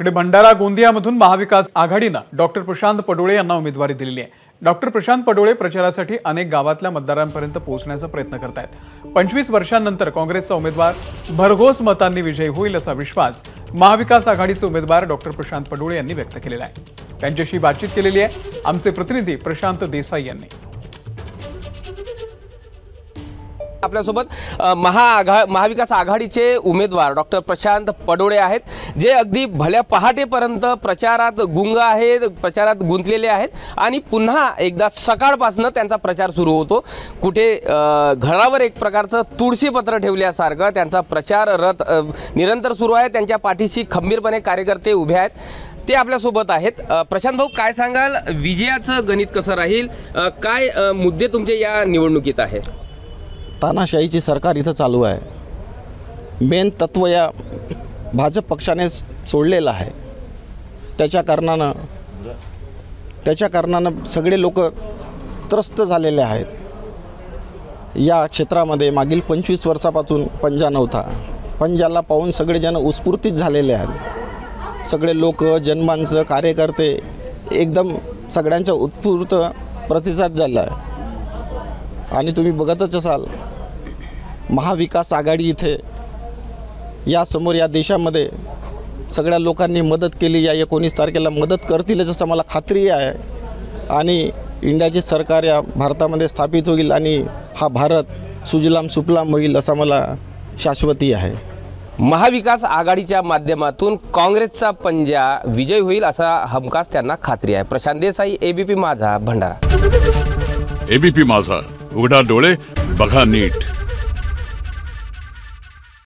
इकडे भंडारा गोंदियामधून महाविकास आघाडीनं डॉक्टर प्रशांत पडोळे यांना उमेदवारी दिलेली आहे। डॉक्टर प्रशांत पडोळे प्रचारासाठी अनेक गावातल्या मतदारांपर्यंत पोहोचण्याचा प्रयत्न करतायत। 25 वर्षांनंतर काँग्रेसचा उमेदवार भरघोस मतांनी विजयी होईल असा विश्वास महाविकास आघाडीचे उमेदवार डॉक्टर प्रशांत पडोळे यांनी व्यक्त केलेला आहे। त्यांच्याशी बातचीत केलेली आहे आमचे प्रतिनिधी प्रशांत देसाई यांनी। आपल्यासोबत महाविकास आघाडीचे उमेदवार डॉक्टर प्रशांत पडोळे आहेत, जे अगदी भल्या पहाटेपर्यंत प्रचारात गुंग आहेत, प्रचारात गुंतलेले आहेत आणि पुन्हा एकदा सकाळपासून त्यांचा प्रचार सुरू होतो। कुठे घरावर एक प्रकारचं तुळशीपत्र ठेवल्यासारखं त्यांचा प्रचार रथ निरंतर सुरू आहे। त्यांच्या पाठीशी खंबीरपणे कार्यकर्ते उभे आहेत। ते आपल्यासोबत आहेत। प्रशांत भाऊ, काय सांगाल, विजयाचं गणित कसं राहील, काय मुद्दे तुमचे या निवडणुकीत आहेत? तानाशाहीची सरकार इथं चालू आहे। मेन तत्व या भाजप पक्षाने सोडलेलं आहे। त्याच्या कारणानं सगळे लोक त्रस्त झालेले आहेत। या क्षेत्रामध्ये मागील 25 वर्षापासून पंजा नव्हता। पंजाला पाहून सगळेजण उत्स्फूर्तित झालेले आहेत। सगळे लोक, जनमानसं, कार्यकर्ते एकदम सगळ्यांचा उत्स्फूर्त प्रतिसाद झाला आहे। आणि तुम्ही बघतच असाल, महाविकास आघाडी इथे यासमोर या देशामध्ये सगळ्या लोकांनी मदत केली। या 19 तारखेला मदत करतील असं मला खात्री आहे। आणि इंडियाचे सरकार या भारतामध्ये स्थापित होईल आणि हा भारत सुजलाम सुफलाम होईल असं मला शाश्वती आहे। महाविकास आघाडीच्या माध्यमातून काँग्रेसचा पंजा विजय होईल असा हमखास त्यांना खात्री आहे। प्रशांत देसाई, एबीपी माझा, भंडारा। एबीपी माझा, उघडा डोळे बघा नीट।